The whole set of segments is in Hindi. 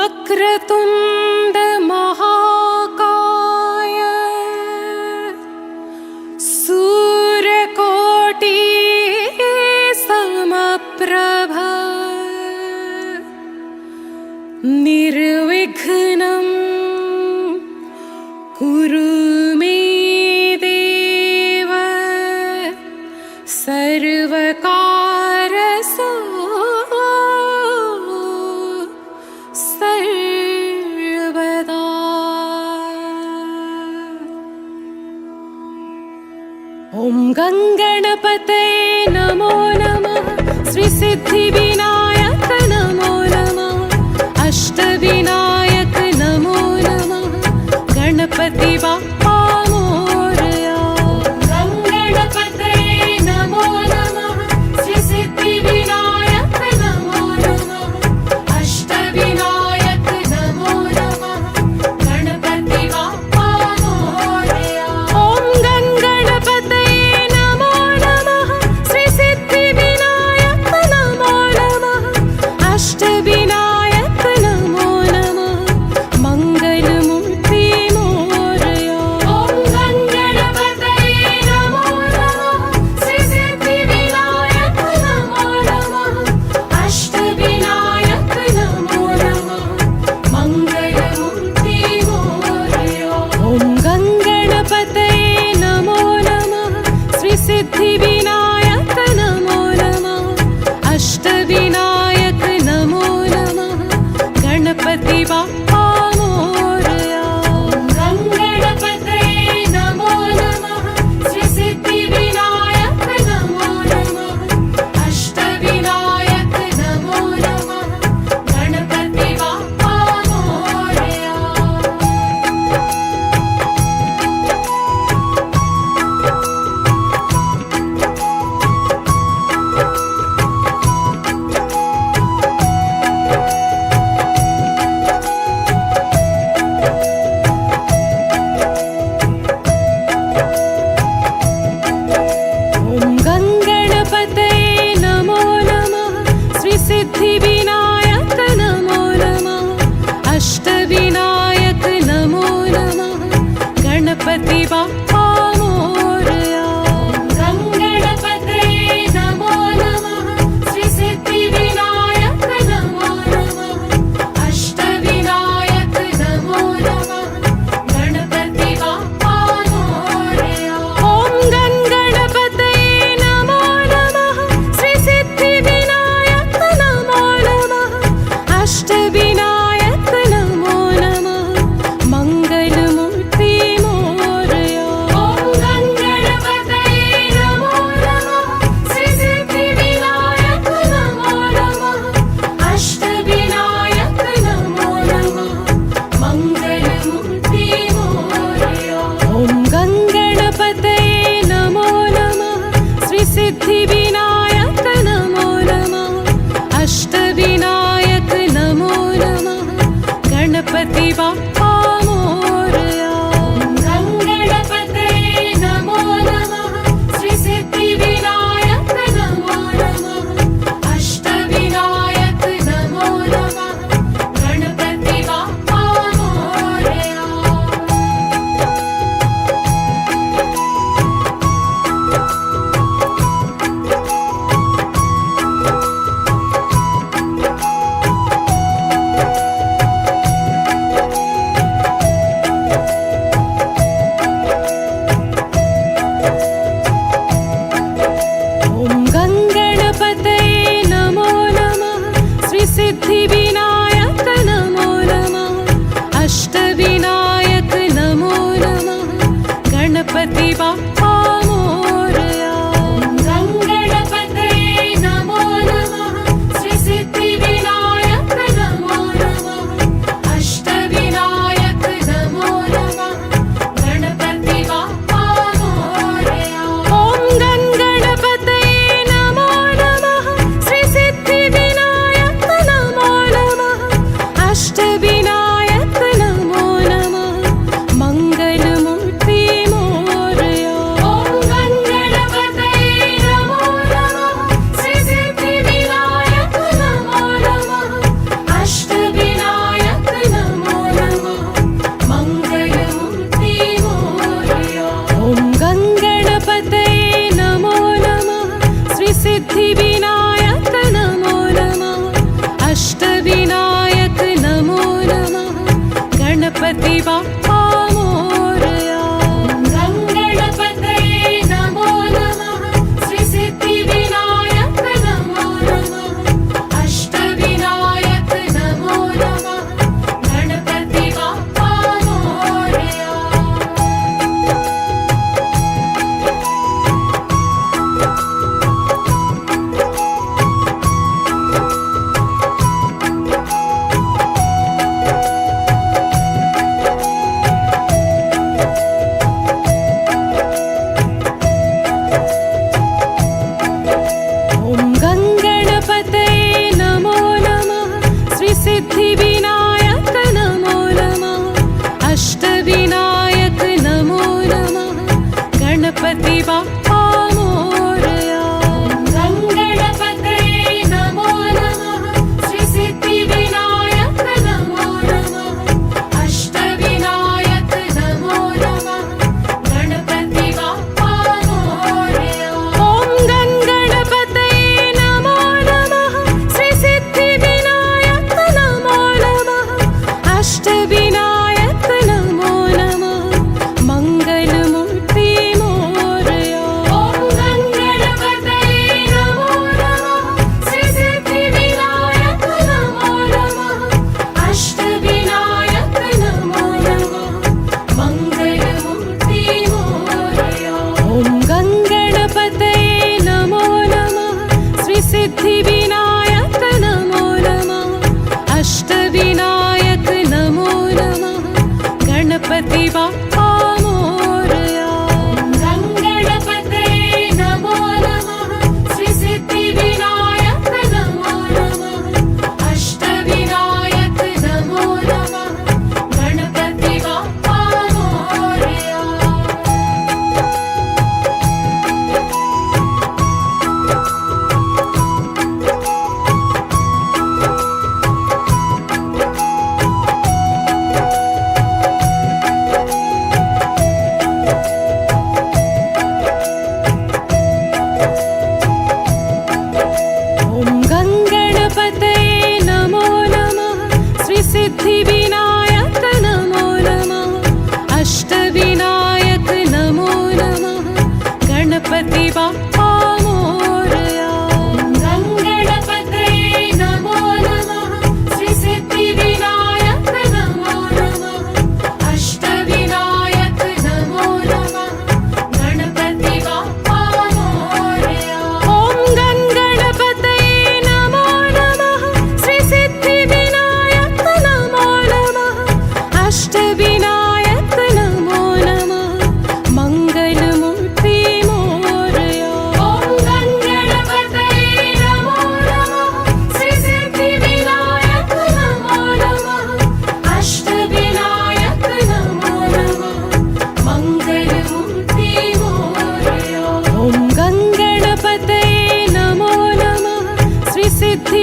वक्रतुण्ड महाकाय सूर्यकोटि समप्रभ निर्विघ्नं कुरु मे देव सर्वकारसाधकं सर्वदा। ॐ गङ्गणपतये नमो नमः, श्रीसिद्धिविनायक नमो नमः, अष्टविनायक नमो नमः, गणपति बाप्पा मोरया। गङ्गणपतये नमो नमः, श्रीसिद्धिविनायक नमो नमः, अष्टविनायक नमो नमः, गणपति बाप्पा मोरया। ॐ गङ्गणपतये नमो नमः, श्रीसिद्धिविनायक नमो नमः,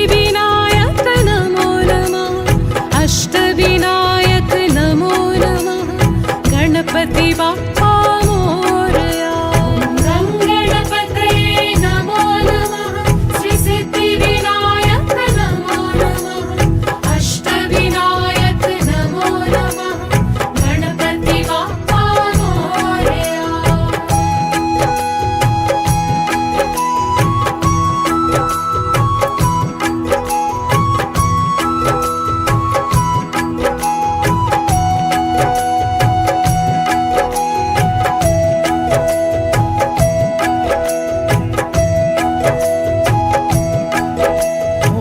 श्रीसिद्धिविनायक नमो नमः अष्टविनायक नमो नमः गणपति बाप्पा मोरया गणपतये नमो नमः श्रीसिद्धिविनायक नमो नमः अष्टविनायक नमो नमः गणपति बाप्पा मोरया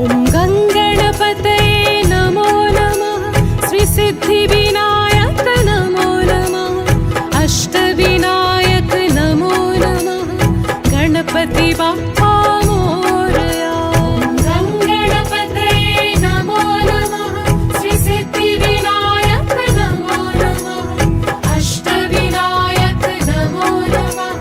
ॐ गङ्गणपतये नमो नमः श्रीसिद्धिविनायक नमो नमः अष्टविनायक नमो नमः गणपति बाप्पा मोरया गङ्गणपतये नमो नमः श्रीसिद्धिविनायक नमो नमः अष्टविनायक नमो नमः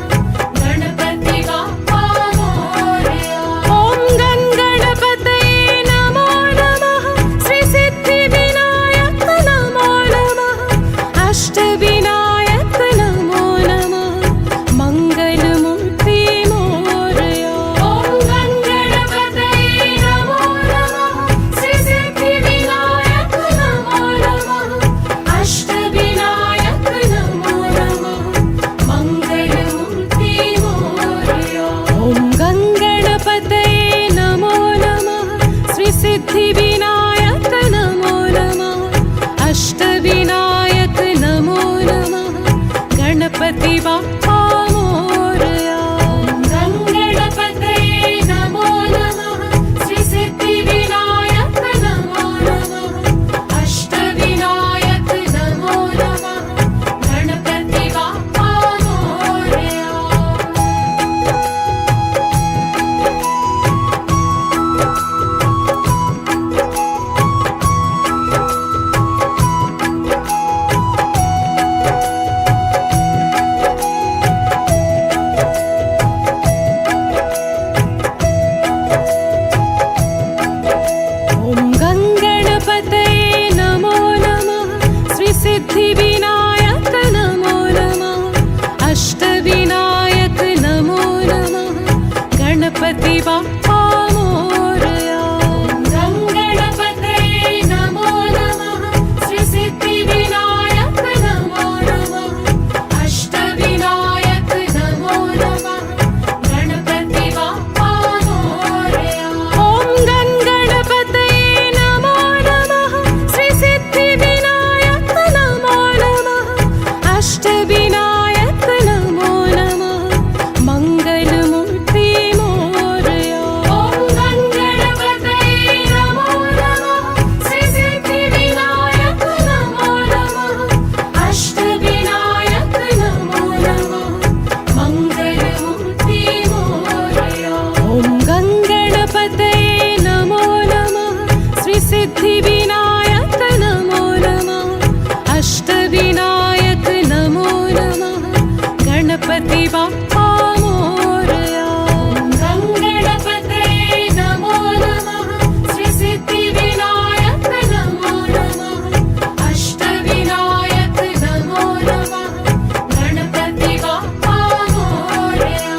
गणपति बाप्पा मोरया ॐ गङ्गणपतये नमो नमः श्रीसिद्धिविनायक नमो नमः अष्टविनायक नमो नमः मङ्गलमूर्ति मोरया ॐ गङ्गणपतये नमो नमः श्रीसिद्धिविनायक नमो नमः अष्टविनायक नमो नमः मङ्गलमूर्ति मोरया ॐ गङ्गणपतये नमो नमः श्रीसिद्धिविनायक नमो नमः अष्टविनायक नमो नमः गणपति बाप्पा मोरया गङ्गणपतये नमो नमः श्रीसिद्धिविनायक नमो नमः अष्टविनायक नमो नमः गणपति बाप्पा मोरया ॐ गङ्गणपतये नमो नमः श्रीसिद्धिविनायक नमो नमः अष्टविनायक नमो नमः गणपति बाप्पा मोरया गङ्गणपतये नमो नमः श्रीसिद्धिविनायक नमो नमः अष्टविनायक नमो नमः गणपति बाप्पा मोरया ॐ गङ्गणपतये नमो नमः श्रीसिद्धिविनायक नमो नमः अष्टविनायक नमो नमः मङ्गलमूर्ति मोरया ॐ गङ्गणपतये नमो नमः श्रीसिद्धिविनायक नमो नमः अष्टविनायक नमो नमः मङ्गलमूर्ति मोरया ॐ गङ्गणपतये नमो नमः श्रीसिद्धिविनायक नमो नमः अष्टविनायक नमो नमः गणपति बाप्पा मोरया गङ्गणपतये नमो नमः श्रीसिद्धिविनायक नमो नमः अष्टविनायक नमो नमः गणपति बाप्पा मोरया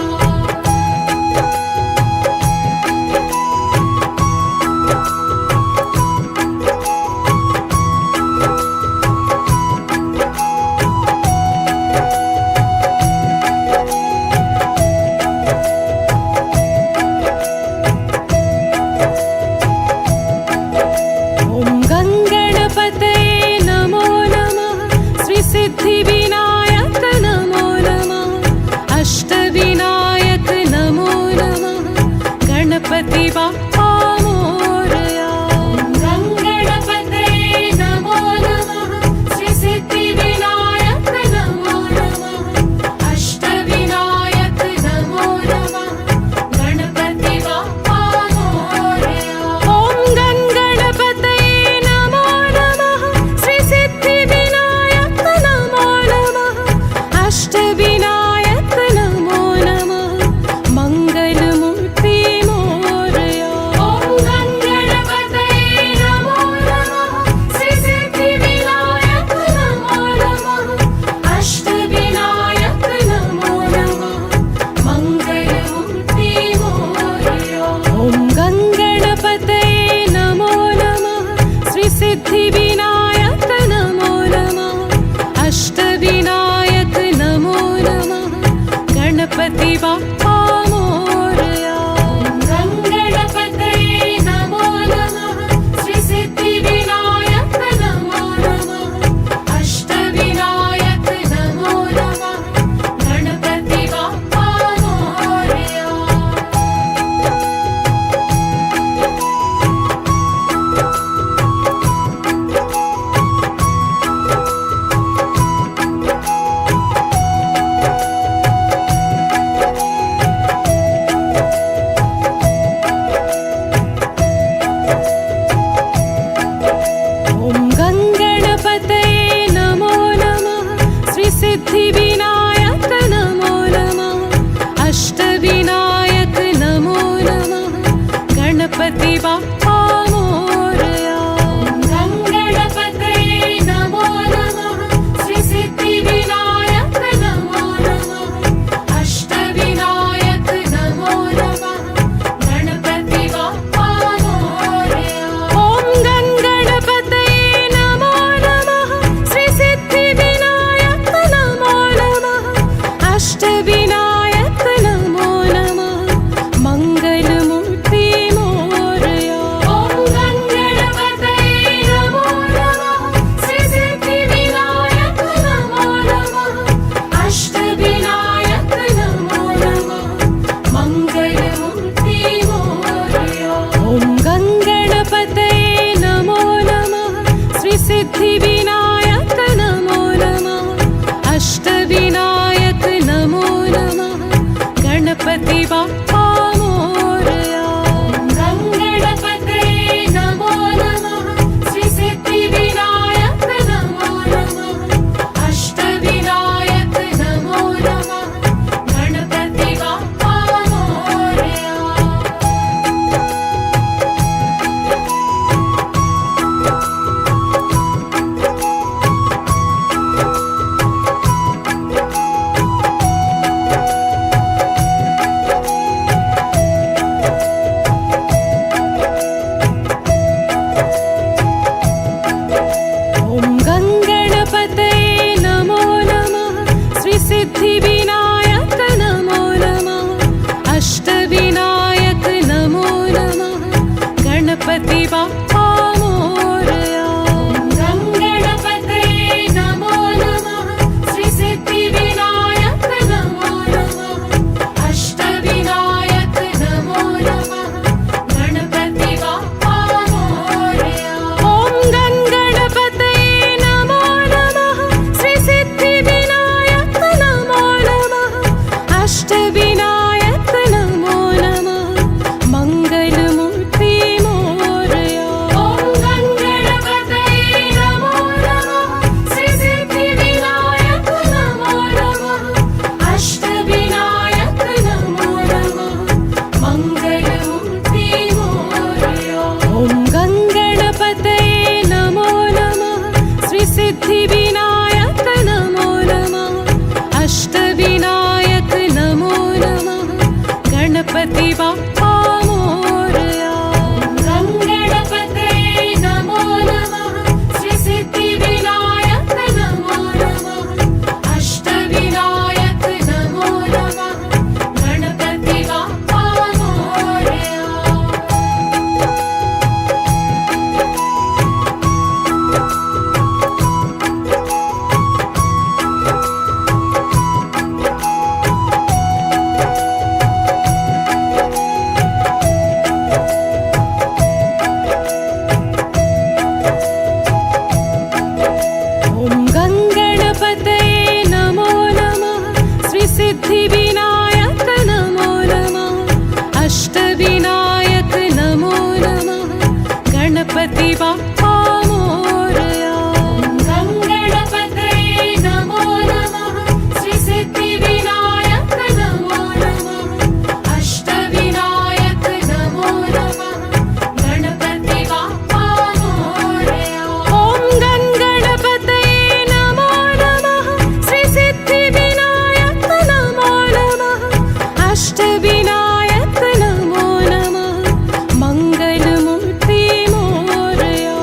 गणपति बाप्पा मोरया। गं गणपतये नमो नमः, श्री सिद्धिविनायक नमो नमः, अष्टविनायक नमो नमः, गणपति बाप्पा मोरया। ॐ गं गणपतये नमो नमः, श्री सिद्धिविनायक नमो नमः, अष्टविनायक नमो नमः, मंगलमूर्ति मोरया। ॐ गं गणपतये नमो नमः, श्री सिद्धिविनायक नमो नमः, अष्टविनायक नमो नमः, मंगलमूर्ति मोरया। ॐ गं गणपतये नमो नमः, श्री सिद्धिविनायक नमो नमः, अष्टविनायक नमो नमः, गणपति बाप्पा मोरया। गं गणपतये नमो नमः, श्री सिद्धिविनायक नमो नमः, अष्टविनायक नमो नमः, गणपति बाप्पा मोरया। ॐ गं गणपतये नमो नमः, श्री सिद्धिविनायक नमो नमः, अष्टविनायक नमो नमः, गणपति बाप्पा मोरया। गं गणपतये नमो नमः, श्री सिद्धिविनायक नमो नमः, अष्टविनायक नमो नमः, गणपति बाप्पा मोरया। ॐ गं गणपतये नमो नमः, श्री सिद्धिविनायक नमो नमः, अष्टविनायक नमो नमः, मंगलमूर्ति मोरया।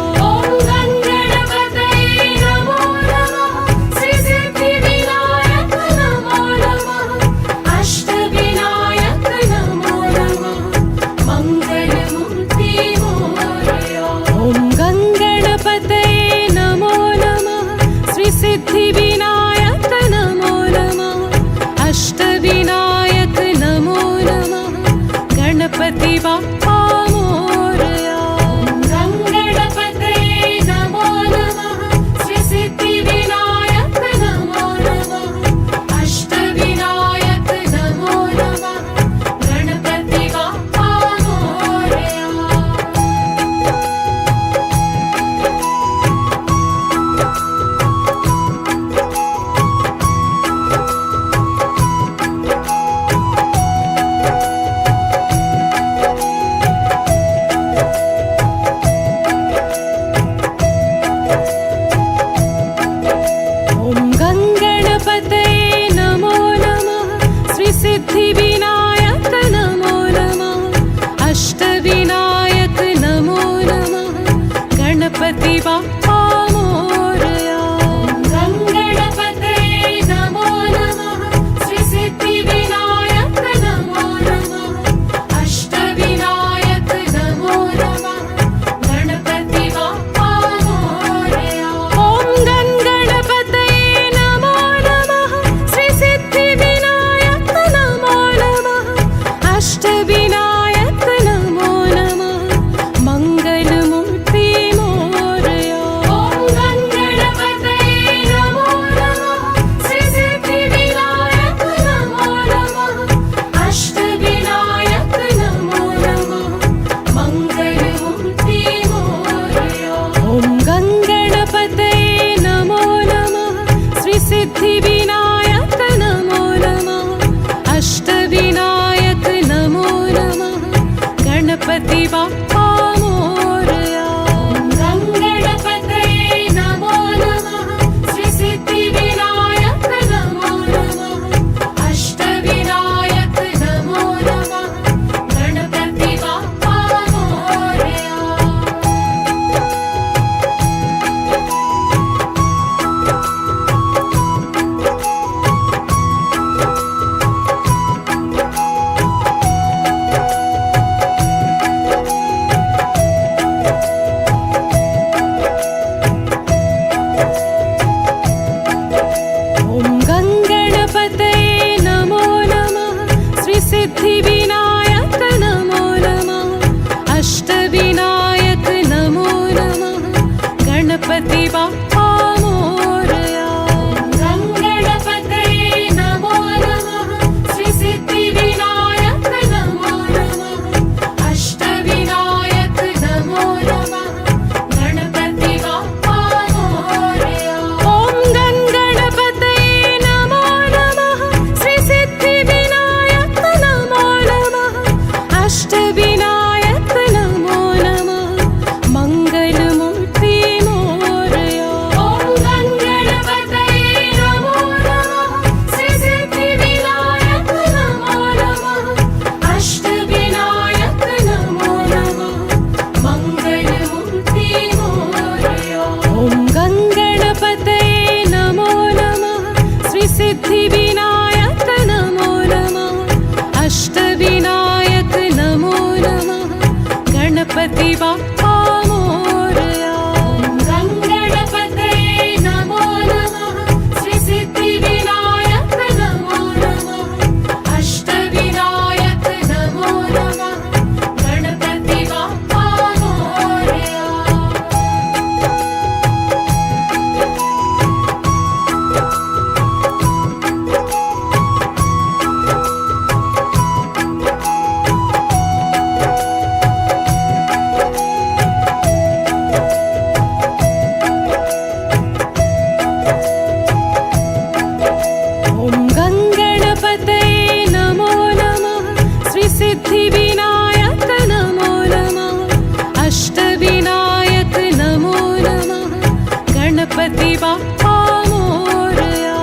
गणपति बाप्पा मोरया।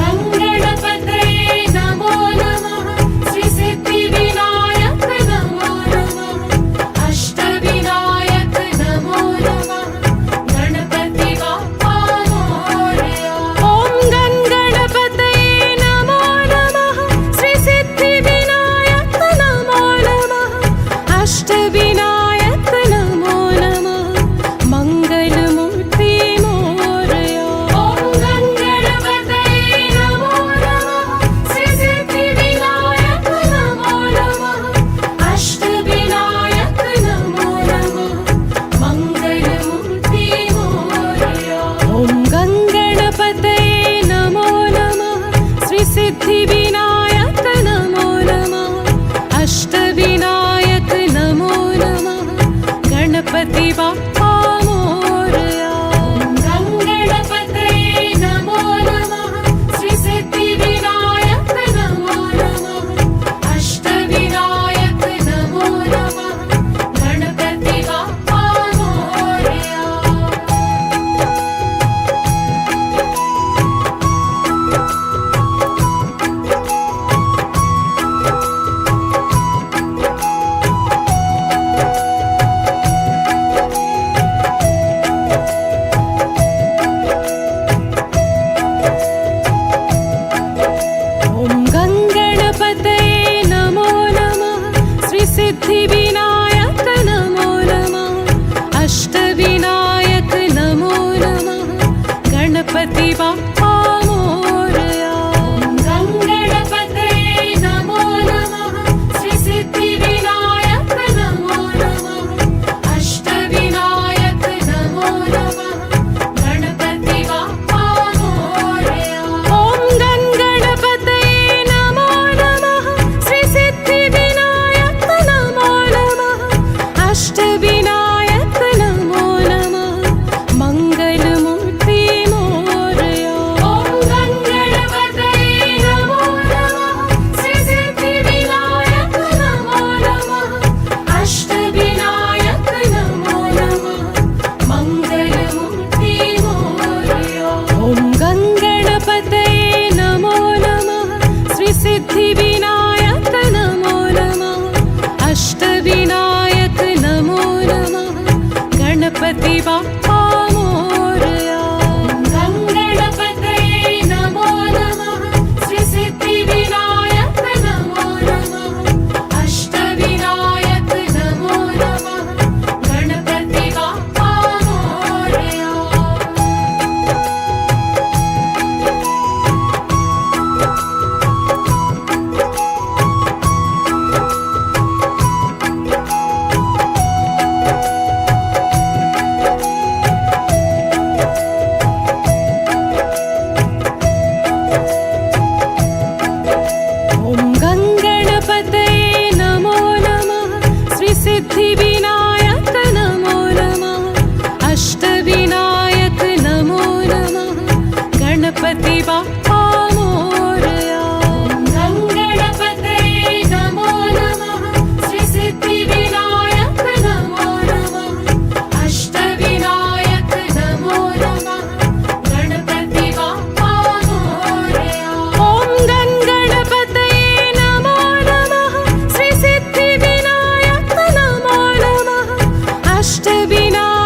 ॐ गणपतये नमो नमः, श्री सिद्धिविनायक नमो नमः, अष्टविनायक नमो नमः, गणपति बाप्पा मोरया। ॐ गणपतये नमो नमः, श्री सिद्धिविनायक नमो नमः, अष्टविनायक नमो नमः, मंगलमूर्ति मोरया। ॐ गणपतये नमो नमः, श्री सिद्धिविनायक नमो नमः, अष्टविनायक नमो नमः, मंगलमूर्ति मोरया। ॐ गणपतये नमो नमः, श्री सिद्धिविनायक नमो नमः, अष्टविनायक नमो नमः, गणपति बाप्पा मोरया। ॐ गणपतये नमो नमः, श्री सिद्धिविनायक नमो नमः, अष्टविनायक नमो नमः, गणपति बाप्पा मोरया। ॐ गणपतये नमो नमः, श्री सिद्धिविनायक नमो नमः, अष्टविनायक नमो नमः, गणपति बाप्पा मोरया। ॐ गणपतये नमो नमः, श्री सिद्धिविनायक नमो नमः, अष्टविनायक नमो नमः, गणपति बाप्पा मोरया। ॐ गणपतये नमो नमः, श्री सिद्धिविनायक नमो नमः, अष्टविनायक नमो नमः, मंगलमूर्ति मोरया। ॐ गणपतये नमो नमः, श्री सिद्धिविनायक नमो नमः, अष्टविनायक नमो नमः, मंगलमूर्ति मोरया। ॐ गणपतये नमो नमः, श्री सिद्धिविनायक नमो नमः, अष्टविनायक नमो नमः, गणपति बाप्पा मोरया। ॐ गणपतये नमो नमः, श्री सिद्धिविनायक नमो नमः, अष्टविनायक नमो नमः, गणपति बाप्पा मोरया। ॐ गणपतये नमो नमः, श्री सिद्धिविनायक नमो नमः, अष्टविनायक नमो नमः, गणपति बाप्पा मोरया। ॐ गणपतये नमो नमः, श्री सिद्धिविनायक नमो नमः, अष्टविनायक नमो नमः, गणपति बाप्पा मोरया। ॐ गणपतये नमो नमः, श्री सिद्धिविनायक नमो नमः, अष्टविनायक